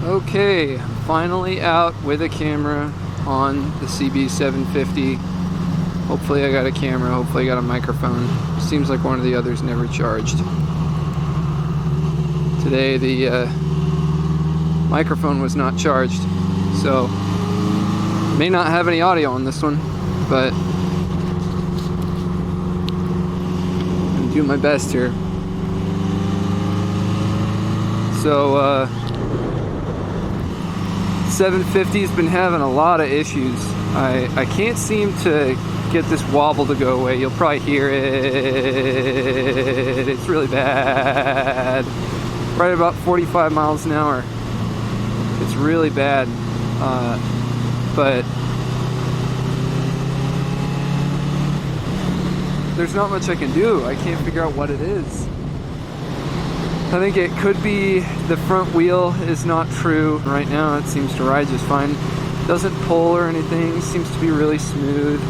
Okay, finally out with a camera on the CB750. Hopefully I got a camera, hopefully I got a microphone. Seems like one of the others never charged. Today the microphone was not charged, so may not have any audio on this one, but I'm gonna do my best here. So 750's been having a lot of issues. I can't seem to get this wobble to go away. You'll probably hear it. It's really bad. Right about 45 miles an hour. It's really bad. But there's not much I can do. I can't figure out what it is. I think it could be the front wheel is not true. Right now it seems to ride just fine. Doesn't pull or anything, seems to be really smooth.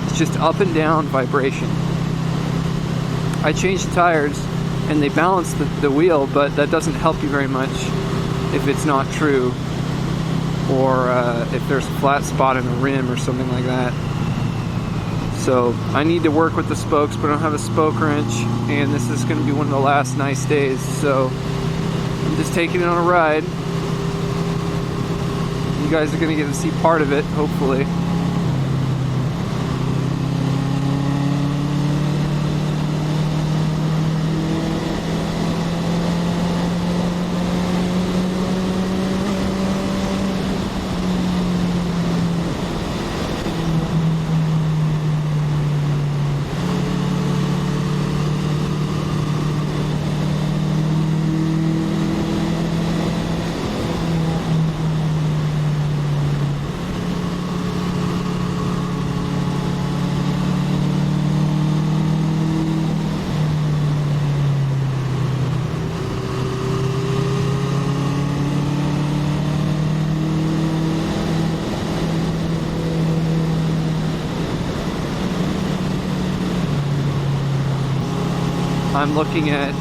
It's just up and down vibration. I changed the tires and they balance the wheel, but that doesn't help you very much if it's not true, or if there's a flat spot in the rim or something like that. So I need to work with the spokes, but I don't have a spoke wrench, and this is going to be one of the last nice days, so I'm just taking it on a ride. You guys are going to get to see part of it, hopefully. I'm looking at,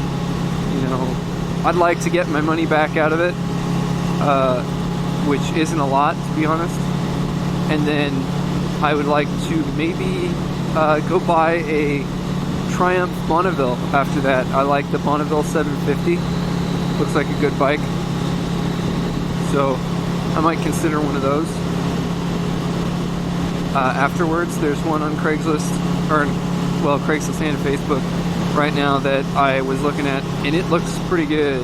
I'd like to get my money back out of it, which isn't a lot, to be honest. And then I would like to maybe go buy a Triumph Bonneville after that. I like the Bonneville 750. Looks like a good bike. So I might consider one of those. Afterwards, there's one on Craigslist, Craigslist and Facebook right now that I was looking at, and it looks pretty good.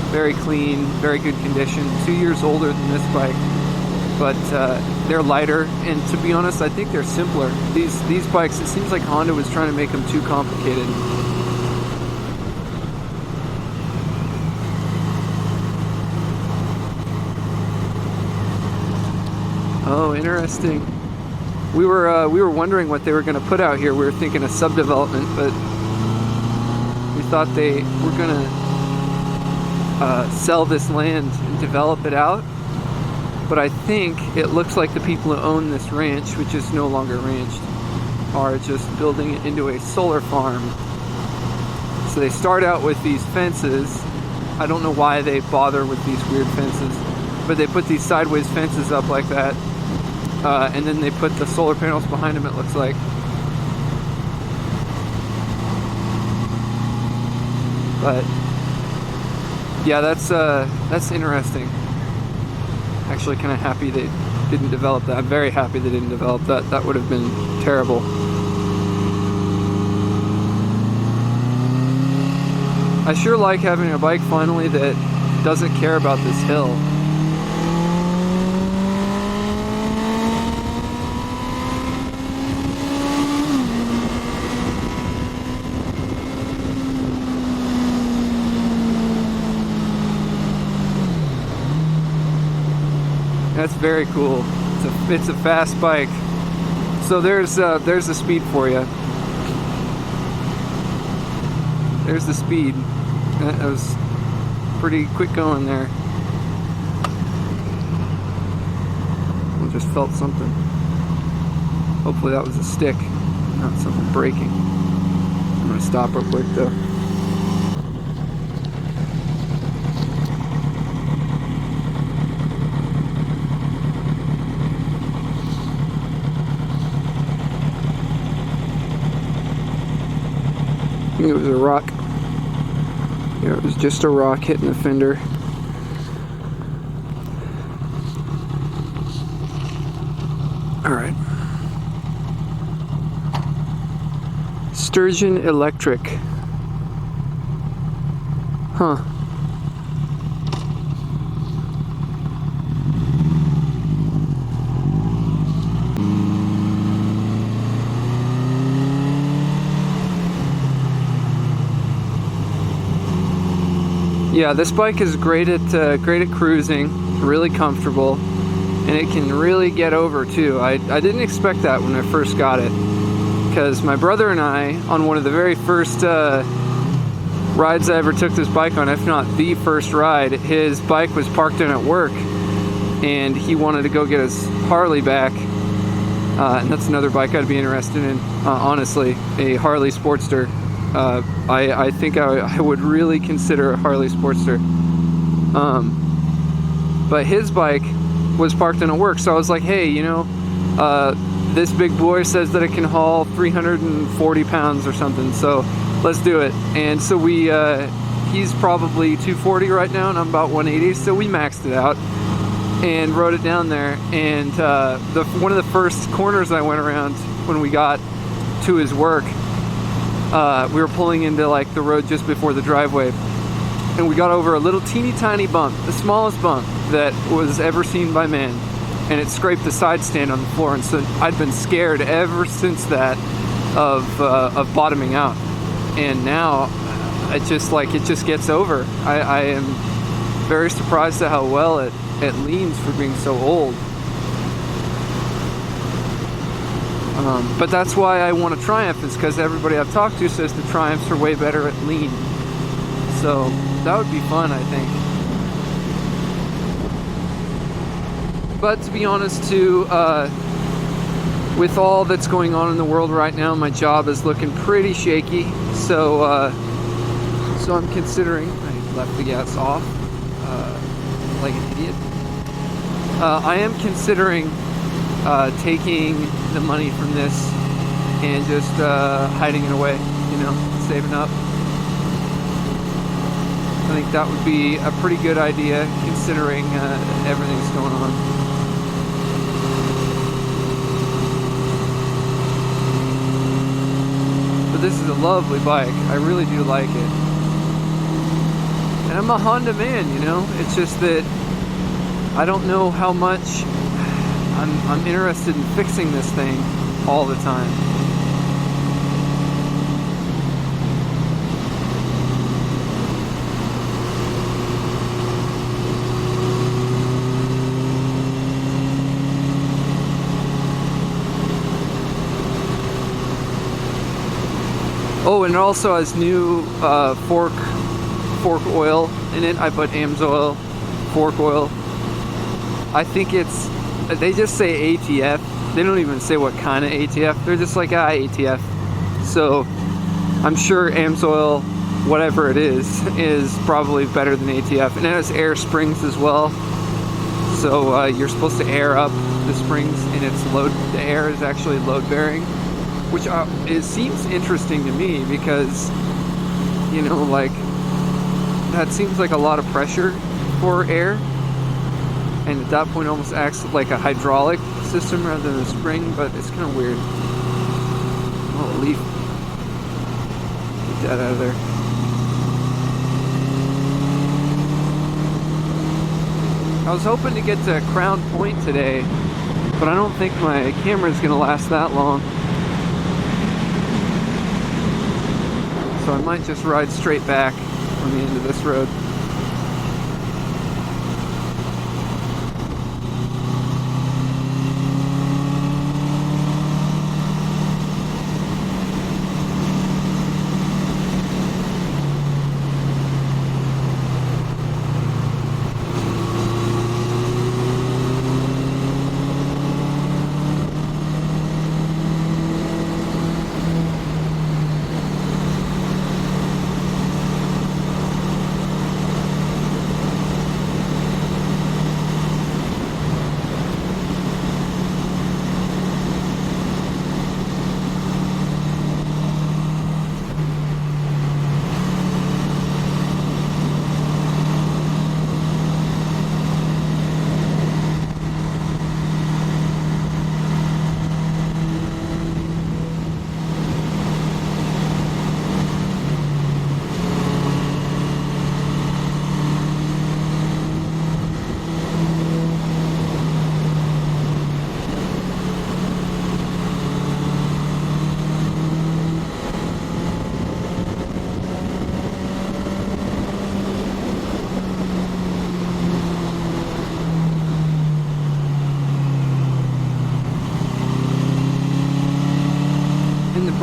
Very clean, very good condition. 2 years older than this bike, but they're lighter, and to be honest, I think they're simpler. These bikes, it seems like Honda was trying to make them too complicated. Oh, interesting. We were wondering what they were going to put out here. We were thinking a subdevelopment, but we thought they were going to sell this land and develop it out. But I think it looks like the people who own this ranch, which is no longer ranched, are just building it into a solar farm. So they start out with these fences. I don't know why they bother with these weird fences, but they put these sideways fences up like that. And then they put the solar panels behind them, it looks like. But yeah, that's interesting. Actually, kind of happy they didn't develop that. I'm very happy they didn't develop that. That would have been terrible. I sure like having a bike finally that doesn't care about this hill. That's very cool. It's a fast bike. So there's the speed for you. There's the speed. That was pretty quick going there. I just felt something. Hopefully that was a stick, not something breaking. I'm gonna stop real quick though. think it was a rock. Yeah, it was just a rock hitting the fender. Alright. Sturgeon Electric. Huh. Yeah, this bike is great at cruising, really comfortable, and it can really get over too. I didn't expect that when I first got it, because my brother and I, on one of the very first rides I ever took this bike on, if not the first ride, his bike was parked in at work, and he wanted to go get his Harley back, and that's another bike I'd be interested in, honestly, a Harley Sportster. I think I would really consider a Harley Sportster. But his bike was parked in at work, so I was like, hey, you know, this big boy says that it can haul 340 pounds or something, so let's do it. And so he's probably 240 right now, and I'm about 180, so we maxed it out and rode it down there. And one of the first corners I went around when we got to his work, we were pulling into like the road just before the driveway, and we got over a little teeny tiny bump, the smallest bump that was ever seen by man, and it scraped the side stand on the floor. And so I'd been scared ever since that of bottoming out, and now it just gets over. I am very surprised at how well it leans for being so old. But that's why I want a Triumph, is because everybody I've talked to says the Triumphs are way better at lean. So that would be fun, I think. But to be honest too, with all that's going on in the world right now, my job is looking pretty shaky. So I'm considering, I left the gas off like an idiot. I am considering taking the money from this and just hiding it away, you know, saving up. I think that would be a pretty good idea, considering everything that's going on. But this is a lovely bike. I really do like it. And I'm a Honda man, you know. It's just that I don't know how much I'm interested in fixing this thing all the time. Oh, and it also has new fork oil in it. I put AMSOIL fork oil. I think they just say ATF. They don't even say what kind of ATF. They're just like, ATF. So I'm sure AMSOIL, whatever it is probably better than ATF. And it has air springs as well. So you're supposed to air up the springs, and the air is actually load bearing, which it seems interesting to me, because, you know, like, that seems like a lot of pressure for air. And at that point almost acts like a hydraulic system rather than a spring, but it's kind of weird. Oh, leaf. Get that out of there. I was hoping to get to Crown Point today, but I don't think my camera's going to last that long. So I might just ride straight back on the end of this road.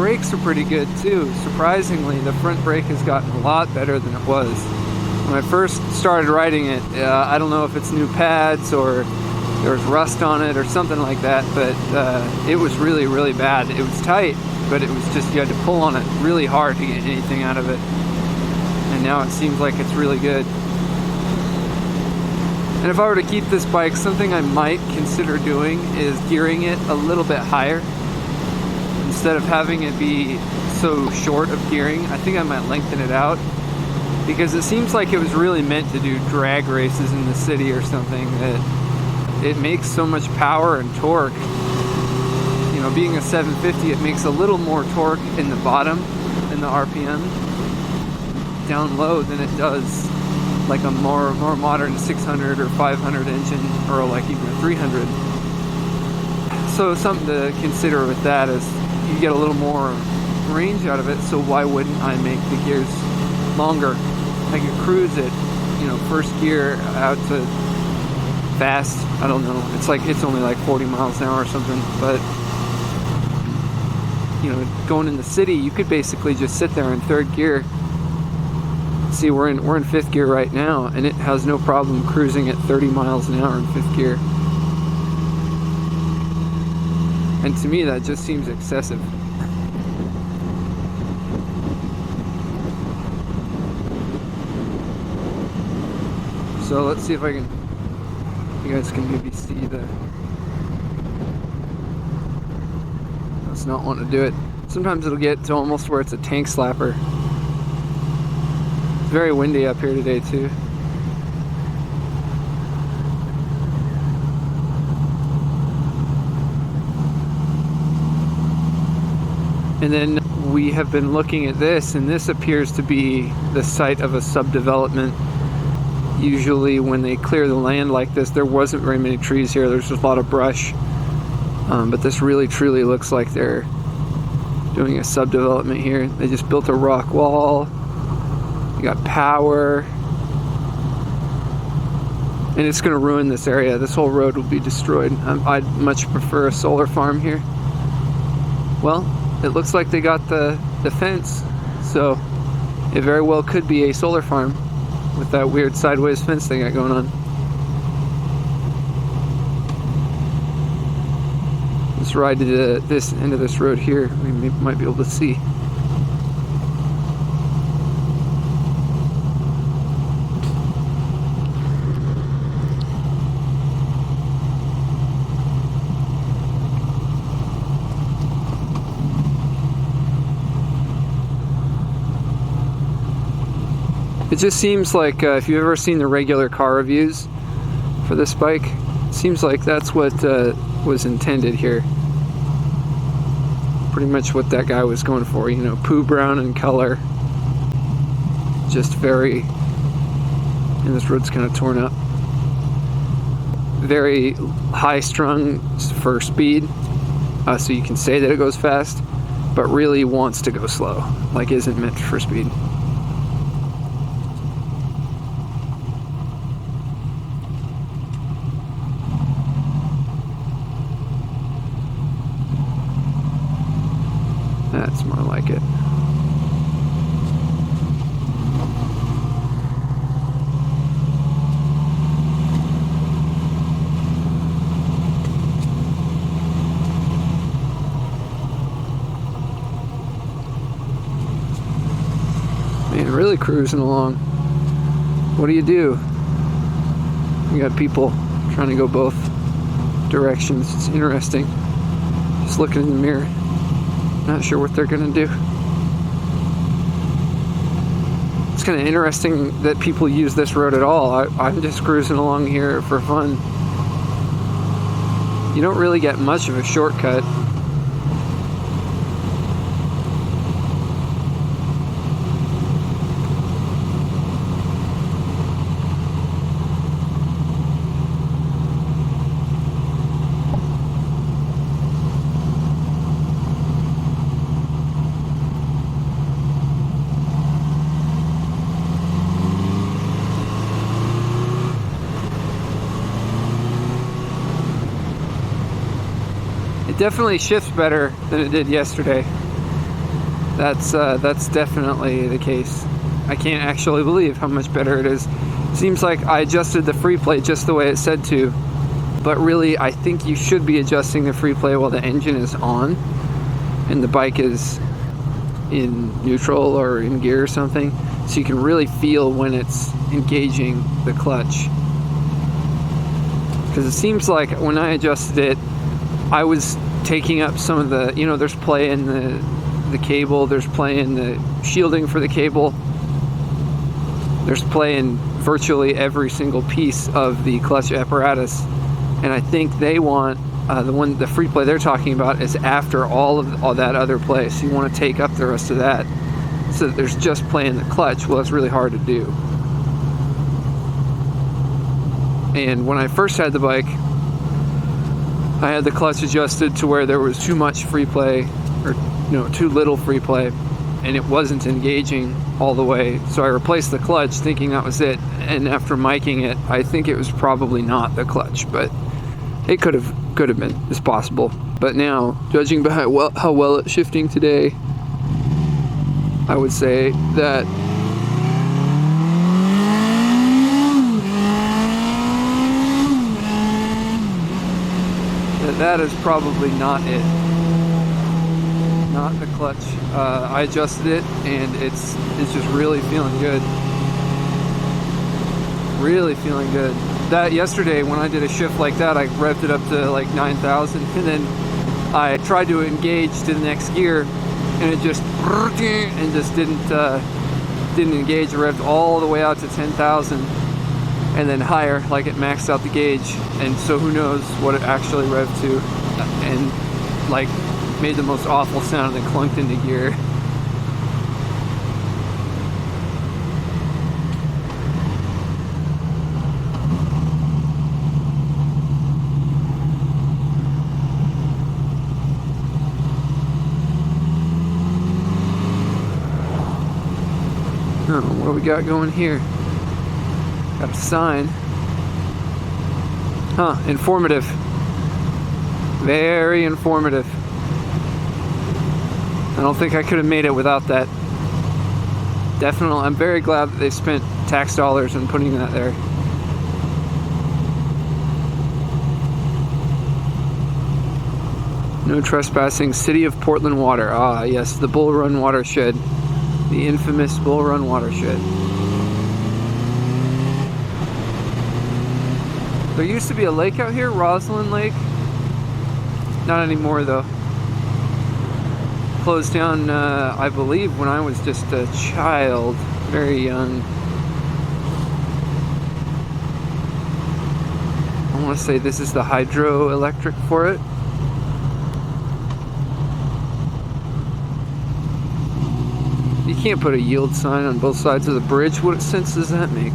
brakes are pretty good too. Surprisingly, the front brake has gotten a lot better than it was. When I first started riding it, I don't know if it's new pads or there was rust on it or something like that, but it was really, really bad. It was tight, but it was just, you had to pull on it really hard to get anything out of it. And now it seems like it's really good. And if I were to keep this bike, something I might consider doing is gearing it a little bit higher. Instead of having it be so short of gearing, I think I might lengthen it out. Because it seems like it was really meant to do drag races in the city or something, that it makes so much power and torque. You know, being a 750, it makes a little more torque in the bottom, in the RPM, down low than it does like a more modern 600 or 500 engine, or like even a 300. So something to consider with that is you get a little more range out of it, so why wouldn't I make the gears longer? I could cruise it, you know, first gear out to fast, I don't know, it's only like 40 miles an hour or something, but you know, going in the city, you could basically just sit there in third gear. See, we're in fifth gear right now, and it has no problem cruising at 30 miles an hour in fifth gear. And to me, that just seems excessive. So let's see if you guys can maybe see let's not want to do it. Sometimes it'll get to almost where it's a tank slapper. It's very windy up here today too. And then we have been looking at this, and this appears to be the site of a subdevelopment. Usually when they clear the land like this, there wasn't very many trees here. There's just a lot of brush. But this really truly looks like they're doing a subdevelopment here. They just built a rock wall. You got power. And it's going to ruin this area. This whole road will be destroyed. I'd much prefer a solar farm here. Well, it looks like they got the fence. So it very well could be a solar farm with that weird sideways fence they got going on. Let's ride to this end of this road here. We might be able to see. It just seems like if you've ever seen the regular car reviews for this bike, it seems like that's what was intended here. Pretty much what that guy was going for, you know, poo brown in color. Just very, and this road's kind of torn up. Very high strung for speed, so you can say that it goes fast, but really wants to go slow, like isn't meant for speed. That's more like it. Man, really cruising along. What do? You got people trying to go both directions. It's interesting. Just looking in the mirror. Not sure what they're gonna do. It's kind of interesting that people use this road at all. I'm just cruising along here for fun. You don't really get much of a shortcut. Definitely shifts better than it did yesterday. That's definitely the case. I can't actually believe how much better it is. Seems like I adjusted the free play just the way it said to, but really I think you should be adjusting the free play while the engine is on and the bike is in neutral or in gear or something, so you can really feel when it's engaging the clutch. Because it seems like when I adjusted it, I was taking up some of the, there's play in the cable, there's play in the shielding for the cable, there's play in virtually every single piece of the clutch apparatus, and I think they want the free play they're talking about is after all that other play, so you want to take up the rest of that so that there's just play in the clutch. Well, it's really hard to do. And when I first had the bike, I had the clutch adjusted to where there was too much free play, or too little free play, and it wasn't engaging all the way. So I replaced the clutch thinking that was it, and after miking it, I think it was probably not the clutch, but it could have been. It's possible. But now, judging by how well it's shifting today, I would say that that is probably not it. Not the clutch. I adjusted it, and it's just really feeling good. Really feeling good. That yesterday when I did a shift like that, I revved it up to like 9,000, and then I tried to engage to the next gear, and it just didn't engage. I revved all the way out to 10,000, and then higher, like it maxed out the gauge, and so who knows what it actually revved to, and like made the most awful sound and then clunked into gear. Oh, what do we got going here? Got a sign. Huh, informative. Very informative. I don't think I could have made it without that. Definitely, I'm very glad that they spent tax dollars on putting that there. No trespassing, City of Portland water. Ah, yes, the Bull Run watershed. The infamous Bull Run watershed. There used to be a lake out here, Roslyn Lake. Not anymore though. Closed down, I believe, when I was just a child, very young. I want to say this is the hydroelectric for it. You can't put a yield sign on both sides of the bridge. What sense does that make?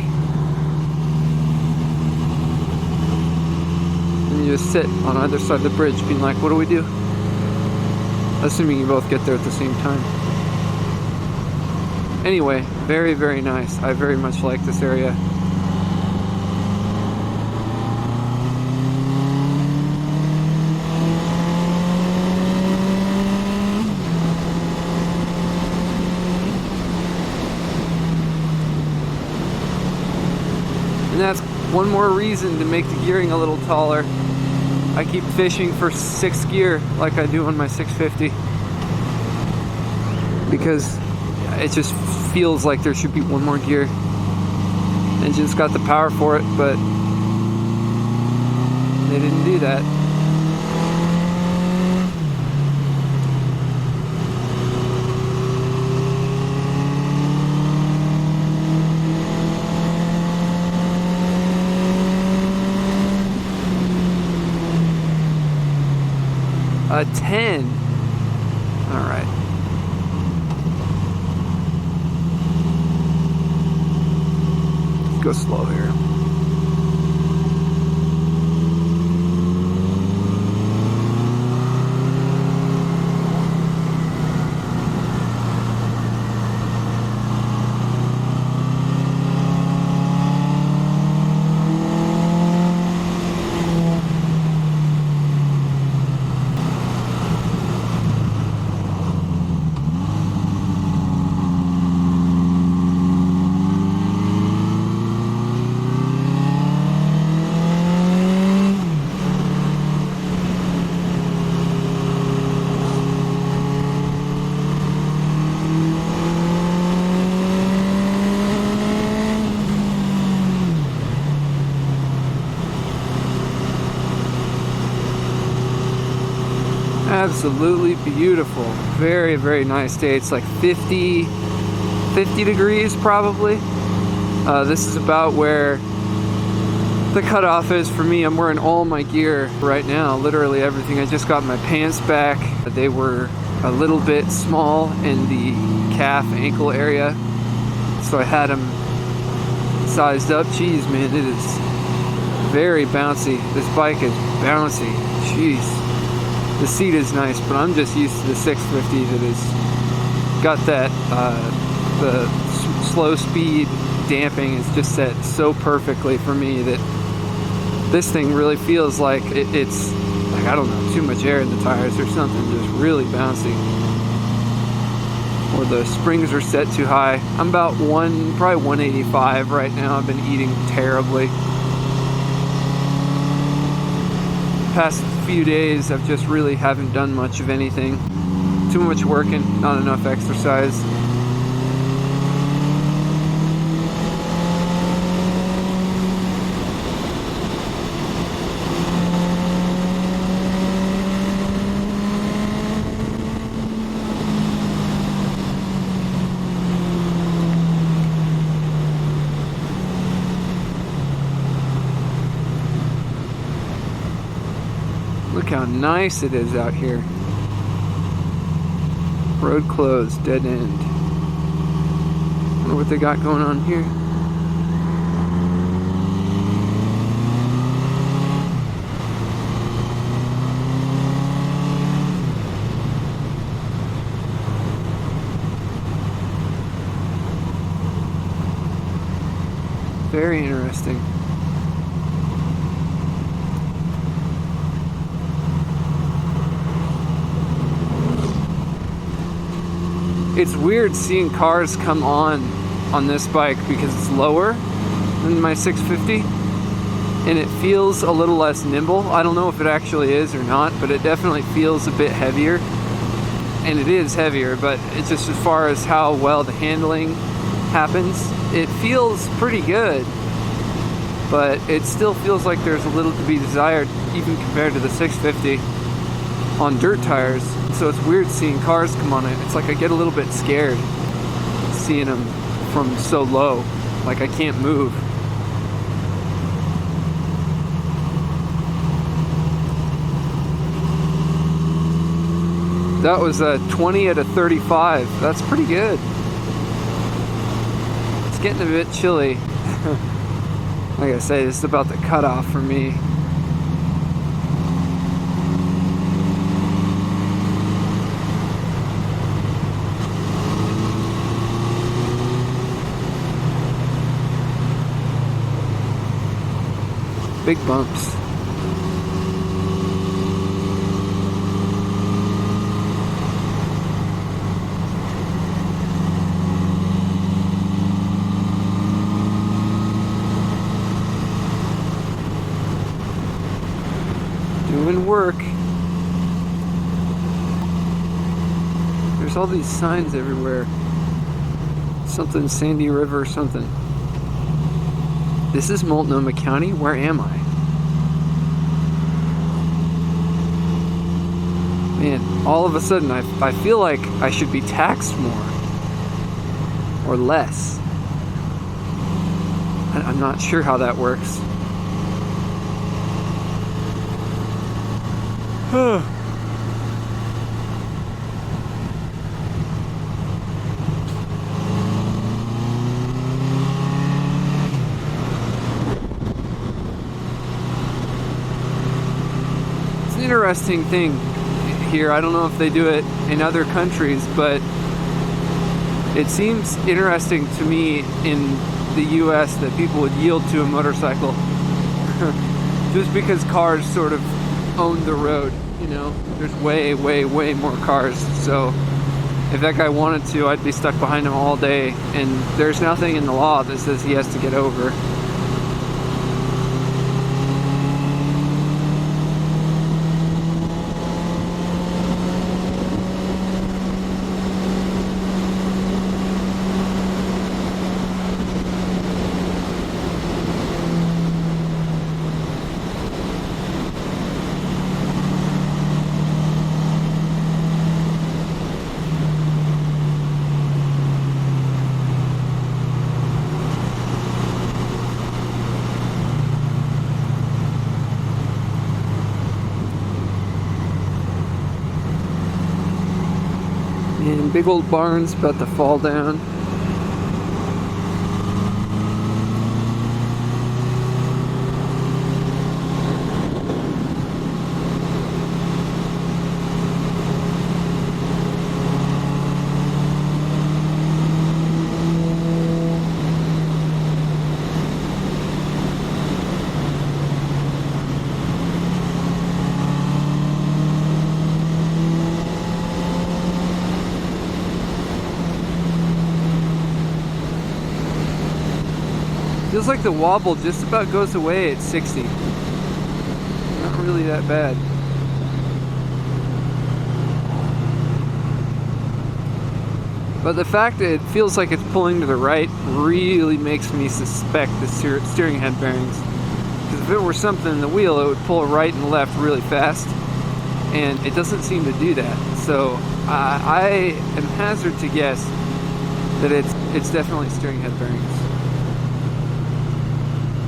And you just sit on either side of the bridge being like, what do we do? Assuming you both get there at the same time. Anyway, very, very nice. I very much like this area. And that's one more reason to make the gearing a little taller. I keep fishing for 6th gear like I do on my 650 because it just feels like there should be one more gear. Engine's got the power for it, but they didn't do that. A 10. All right. Let's go slow here. Absolutely beautiful. Very, very nice day. It's like 50 degrees probably. This is about where the cutoff is for me. I'm wearing all my gear right now, literally everything. I just got my pants back. They were a little bit small in the calf ankle area, so I had them sized up. Jeez, man, it is very bouncy. This bike is bouncy. Jeez. The seat is nice, but I'm just used to the 650 that has got that, the slow speed damping is just set so perfectly for me that this thing really feels like it's like, I don't know, too much air in the tires or something, just really bouncy. Or the springs are set too high. I'm about probably 185 right now. I've been eating terribly. Past few days I've just really haven't done much of anything. Too much working, not enough exercise. Look how nice it is out here. Road closed, dead end. Wonder what they got going on here. Very interesting. It's weird seeing cars come on this bike because it's lower than my 650 and it feels a little less nimble. I don't know if it actually is or not, but it definitely feels a bit heavier. And it is heavier, but it's just as far as how well the handling happens, it feels pretty good, but it still feels like there's a little to be desired even compared to the 650 on dirt tires. So it's weird seeing cars come on it. It's like I get a little bit scared seeing them from so low. Like I can't move. That was a 20 at a 35. That's pretty good. It's getting a bit chilly. Like I say, this is about the cutoff for me. Big bumps. Doing work. There's all these signs everywhere. Something Sandy River, something. This is Multnomah County? Where am I? Man, all of a sudden I feel like I should be taxed more. Or less. I'm not sure how that works. Interesting thing here. I don't know if they do it in other countries, but it seems interesting to me in the US that people would yield to a motorcycle just because cars sort of own the road, you know. There's way more cars, so if that guy wanted to, I'd be stuck behind him all day, and there's nothing in the law that says he has to get over. big old barn's about to fall down. Feels like the wobble just about goes away at 60. Not really that bad. But the fact that it feels like it's pulling to the right really makes me suspect the steering head bearings. Because if it were something in the wheel, it would pull right and left really fast. And it doesn't seem to do that. So I am hazard to guess that it's definitely steering head bearings.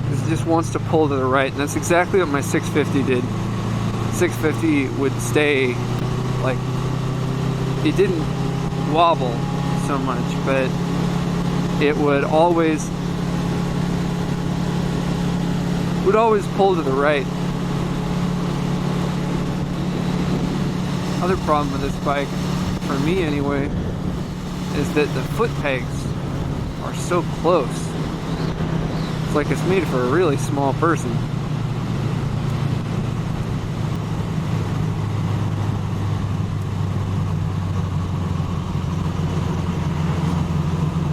It just wants to pull to the right, and that's exactly what my 650 did. 650 would stay, like, it didn't wobble so much, but it would always pull to the right. Other problem with this bike, for me anyway, is that the foot pegs are so close. Like it's made for a really small person.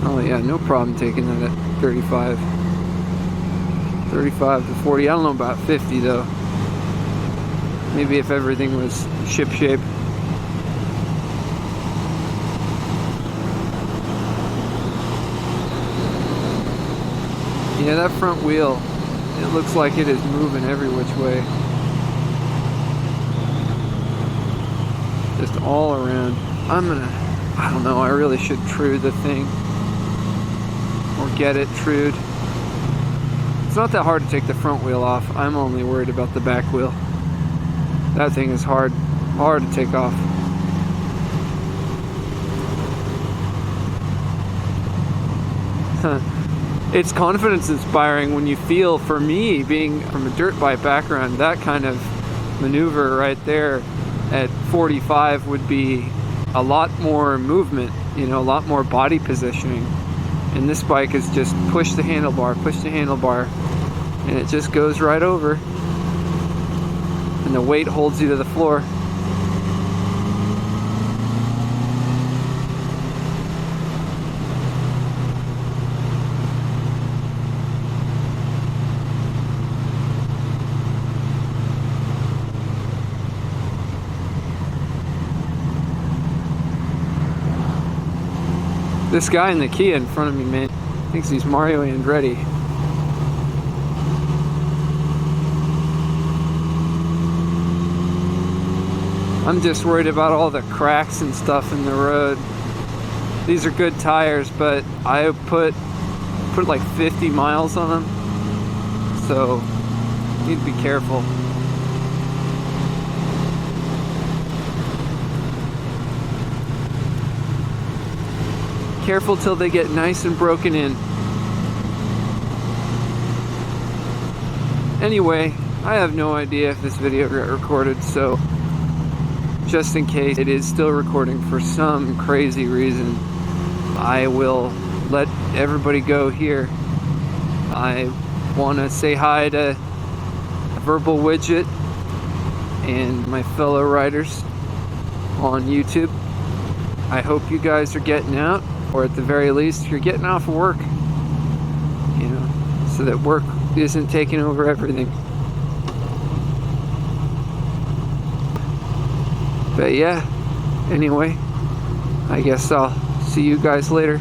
Oh yeah, no problem taking that at 35. 35 to 40. I don't know about 50 though. Maybe if everything was ship shape. Yeah, that front wheel, it looks like it is moving every which way. Just all around. I don't know, I really should true the thing. Or get it trued. It's not that hard to take the front wheel off. I'm only worried about the back wheel. That thing is hard to take off. It's confidence inspiring when you feel, for me, being from a dirt bike background, that kind of maneuver right there at 45 would be a lot more movement, you know, a lot more body positioning. And this bike is just push the handlebar, and it just goes right over. And the weight holds you to the floor. This guy in the Kia in front of me, man, thinks he's Mario Andretti. I'm just worried about all the cracks and stuff in the road. These are good tires, but I put like 50 miles on them, so need to be careful. Careful till they get nice and broken in. Anyway, I have no idea if this video got recorded, so just in case it is still recording for some crazy reason, I will let everybody go here. I want to say hi to Verbal Widget and my fellow riders on YouTube. I hope you guys are getting out, or at the very least, you're getting off of work, you know, so that work isn't taking over everything. But yeah, anyway, I guess I'll see you guys later.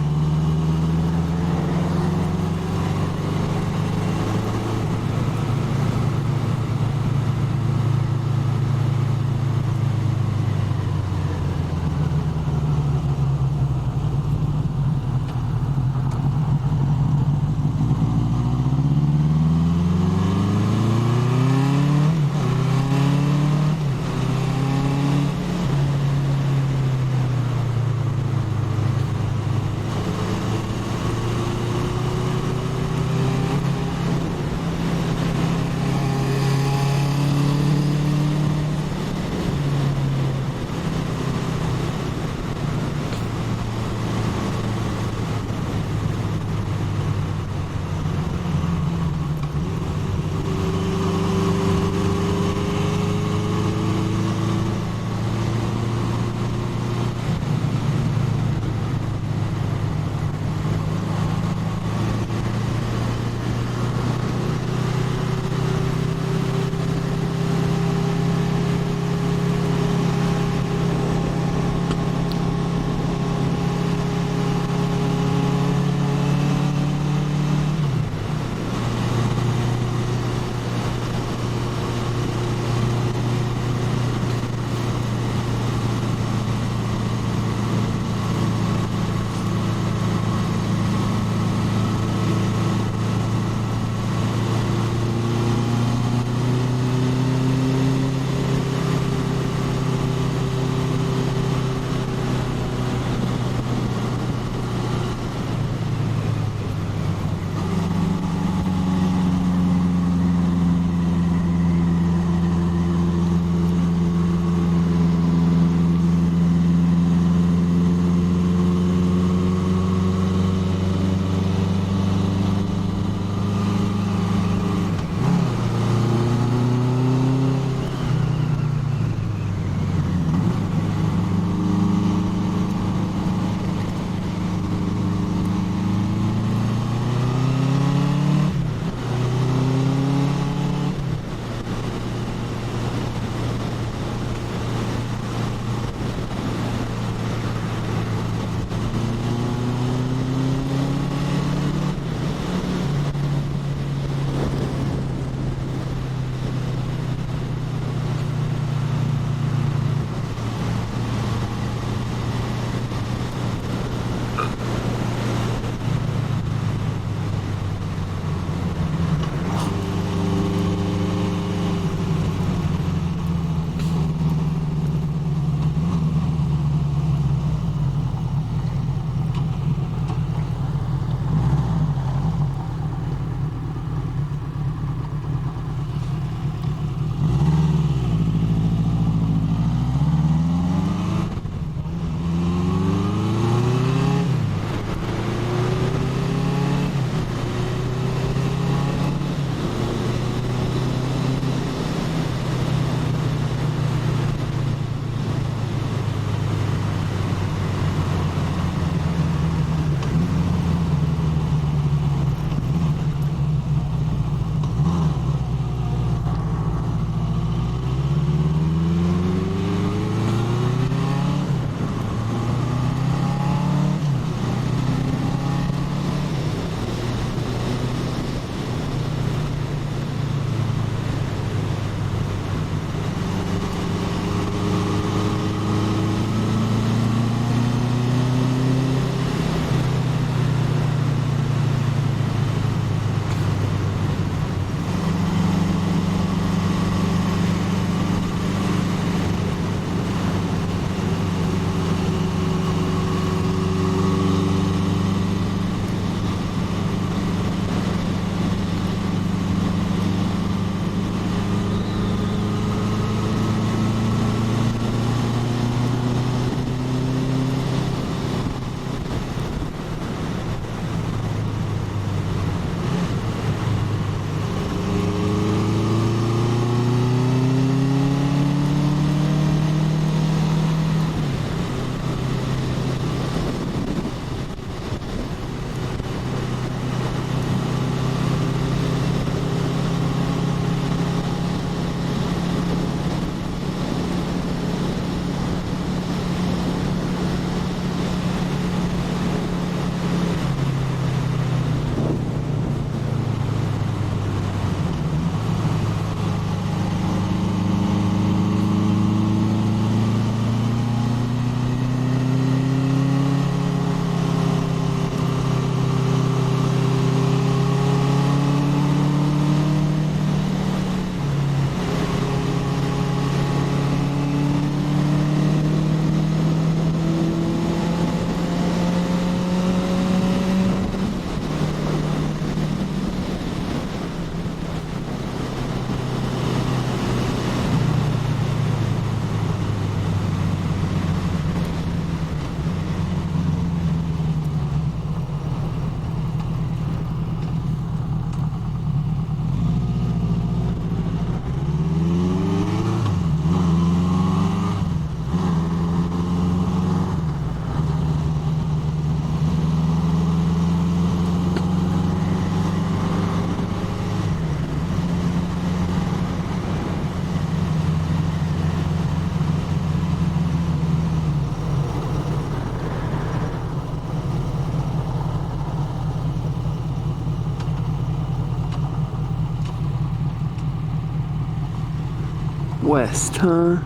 west, huh?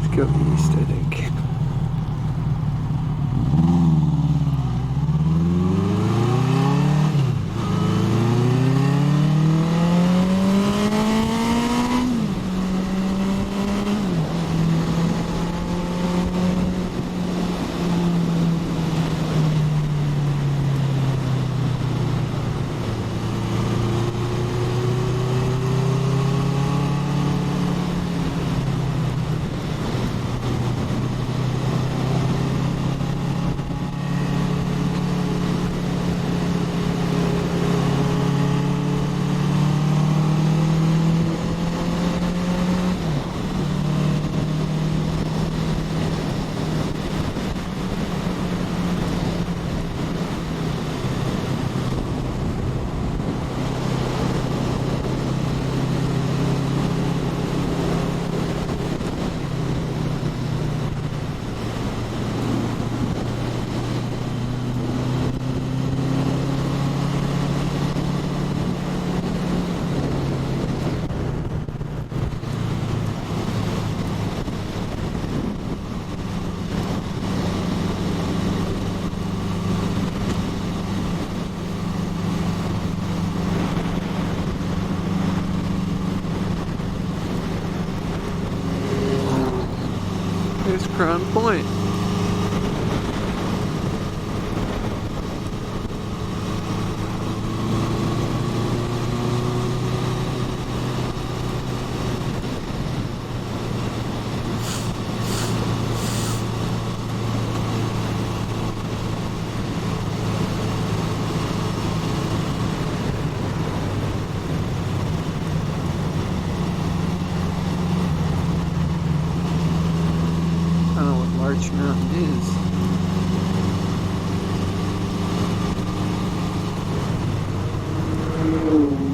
Let's go east, I think. Here's Crown Point. Larch Mountain is.